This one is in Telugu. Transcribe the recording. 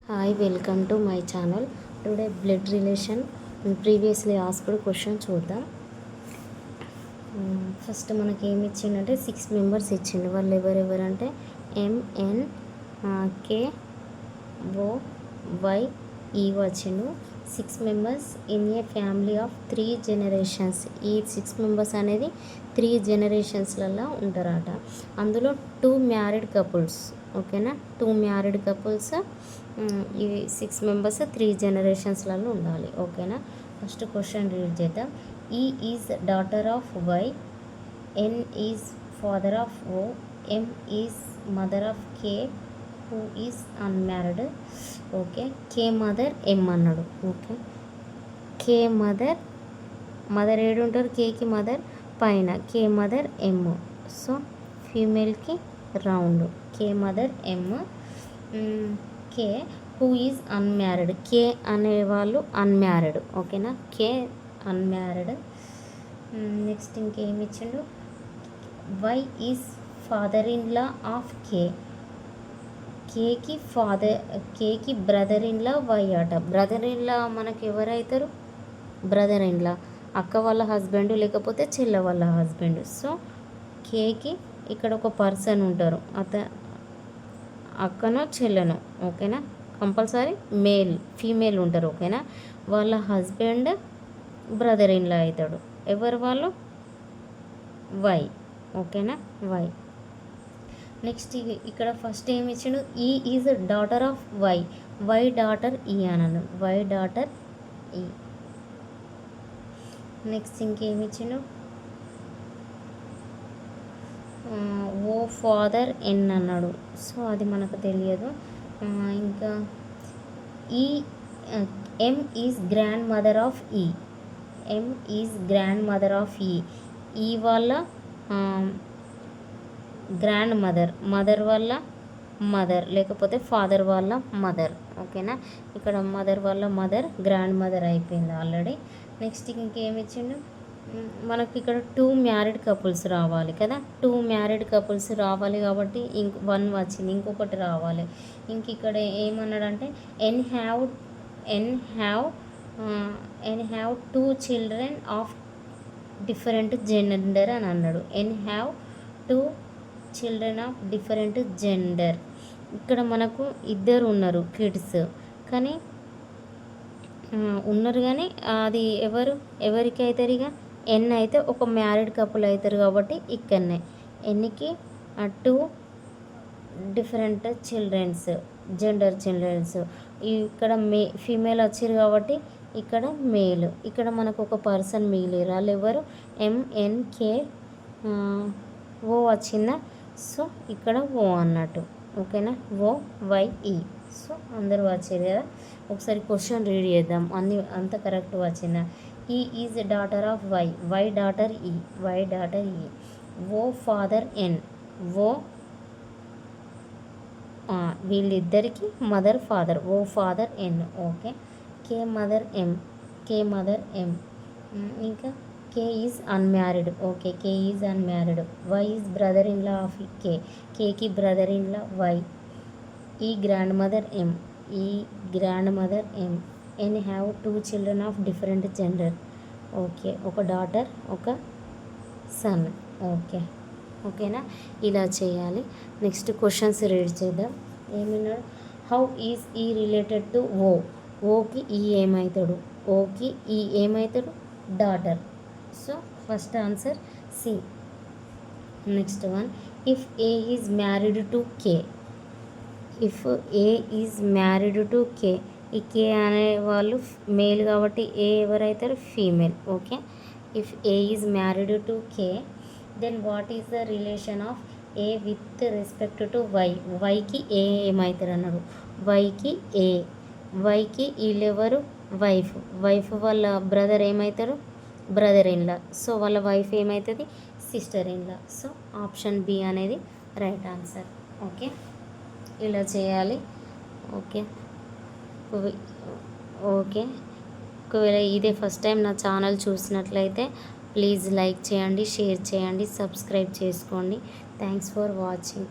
Hi, welcome to my channel. Today blood relation previously asked question చూద్దాం. ఫస్ట్ మనకి ఏమి ఇచ్చిందంటే 6 మెంబర్స్ ఇచ్చిండు. వాళ్ళు ఎవరెవరంటే MN K O Y E వచ్చిండు. 6 members in a family of 3 generations. ఈ 6 మెంబర్స్ అనేది 3 జనరేషన్స్లలో ఉంటారట. అందులో 2 మ్యారీడ్ కపుల్స్, ఓకేనా, 2 మ్యారీడ్ కపుల్స్. ఈ 6 మెంబర్స్ 3 జనరేషన్స్లలో ఉండాలి, ఓకేనా. ఫస్ట్ క్వశ్చన్ రీడ్ చేద్దాం. E is daughter of Y, N is father of O, M is mother of K who is unmarried. Okay, K mother M అన్నాడు. ఓకే, కే మదర్, మదర్ ఏడు ఉంటారు, కేకి మదర్ పైన, కే మదర్ ఎమ్. సో ఫీమేల్కి round, K mother M. K who is unmarried, K అనేవాళ్ళు అన్మ్యారీడ్, ఓకేనా, కే అన్మ్యారీడ్. నెక్స్ట్ ఇంకేమి ఇచ్చిండు, Y is father in law of K, కేకి ఫాదర్, కేకి బ్రదర్ ఇన్ లా వై అట. బ్రదర్ ఇన్ లా మనకి ఎవరైతారు, బ్రదర్ ఇన్ లా అక్క వాళ్ళ హస్బెండ్ లేకపోతే చెల్ల వాళ్ళ హస్బెండ్. సో కేకి ఇక్కడ ఒక పర్సన్ ఉంటారు, అక్కనో చెల్లెనో, ఓకేనా, కంపల్సరీ మేల్ ఫీమేల్ ఉంటారు, ఓకేనా. వాళ్ళ హస్బెండ్ బ్రదర్ ఇన్ లా అవుతాడు. ఎవరు వాళ్ళు, వై, ఓకేనా, వై. నెక్స్ట్ ఇక్కడ ఫస్ట్ ఏమి ఇచ్చిండు, E is daughter of Y, Y daughter E అన్నాడు, వై డాటర్ ఈ. నెక్స్ట్ ఇంకేమి ఇచ్చిండు, ఓ ఫాదర్ ఎన్ అన్నాడు. సో అది మనకు తెలియదు. ఇంకా ఈ ఎం ఈజ్ గ్రాండ్ మదర్ ఆఫ్ ఈ, ఎం ఈజ్ గ్రాండ్ మదర్ ఆఫ్ ఈ. ఈ వాళ్ళ గ్రాండ్ మదర్, మదర్ వాళ్ళ మదర్ లేకపోతే ఫాదర్ వాళ్ళ మదర్, ఓకేనా. ఇక్కడ మదర్ వాళ్ళ మదర్ గ్రాండ్ మదర్ అయిపోయింది ఆల్రెడీ. నెక్స్ట్ ఇంకేమి ఇచ్చిండు, మనకి ఇక్కడ 2 మ్యారీడ్ కపుల్స్ రావాలి కదా, 2 మ్యారీడ్ కపుల్స్ రావాలి కాబట్టి 1 వచ్చింది, ఇంకొకటి రావాలి. ఇంక ఇక్కడ ఏమన్నాడంటే N have 2 children of different gender అని అన్నాడు. N have 2 children of different gender. ఇక్కడ మనకు ఇద్దరు ఉన్నారు కిడ్స్, కానీ ఉన్నారు కానీ అది ఎవరికి అవుతారు, ఇక ఎన్ అయితే ఒక మ్యారీడ్ కపుల్ అవుతారు కాబట్టి ఇక్కడనే ఎన్నికి 2 డిఫరెంట్ చిల్డ్రన్స్, జెండర్ చిల్డ్రన్స్. ఇక్కడ ఫీమేల్ వచ్చారు కాబట్టి ఇక్కడ మేల్. ఇక్కడ మనకు ఒక పర్సన్ మిగిలిరు, వాళ్ళు ఎవరు, MNK ఓ వచ్చిందా. సో ఇక్కడ ఓ అన్నట్టు, ఓకేనా, OYE. సో అందరూ వచ్చారు కదా. ఒకసారి క్వశ్చన్ రీడ్ చేద్దాం, అంత కరెక్ట్ వచ్చిందా. E is daughter of Y, Y daughter E, Y daughter E. O father N, O వీళ్ళిద్దరికి mother father, O father N, okay. K mother M, K mother M. ఇంకా K is unmarried, okay, K is unmarried. Y is brother in law of K, కేకి brother in law Y. E grandmother M, E grandmother M. N have 2 children of different gender, okay, ఒక డాటర్ ఒక సన్, ఓకేనా. ఇలా చేయాలి. నెక్స్ట్ క్వశ్చన్స్ రీడ్ చేద్దాం. ఏమన్నాడు, how is E related to O, ఓకి ఈ ఏమవుతాడు, ఓకి ఈ ఏమవుతాడు, daughter. So first answer C. Next one, if A is married to K, if A is married to K, ఈ కే అనే వాళ్ళు మేల్ కాబట్టి ఏ ఎవరైతారు, female, okay. If A is married to K, then what is the relation of A with respect to Y, వైకి ఏ ఏమవుతారు అన్నాడు, వైకి ఏ, వైకి వీళ్ళెవరు, వైఫ్ వాళ్ళ బ్రదర్ ఏమవుతారు, బ్రదర్ ఇన్ లా. సో వాళ్ళ వైఫ్ ఏమవుతుంది, sister in law. So option B అనేది రైట్ ఆన్సర్, ఓకే. ఇలా చేయాలి, ఓకే. ఒకవేళ ఇదే ఫస్ట్ టైం నా ఛానల్ చూసినట్లయితే ప్లీజ్ లైక్ చేయండి, షేర్ చేయండి, సబ్స్క్రైబ్ చేసుకోండి. Thanks for watching.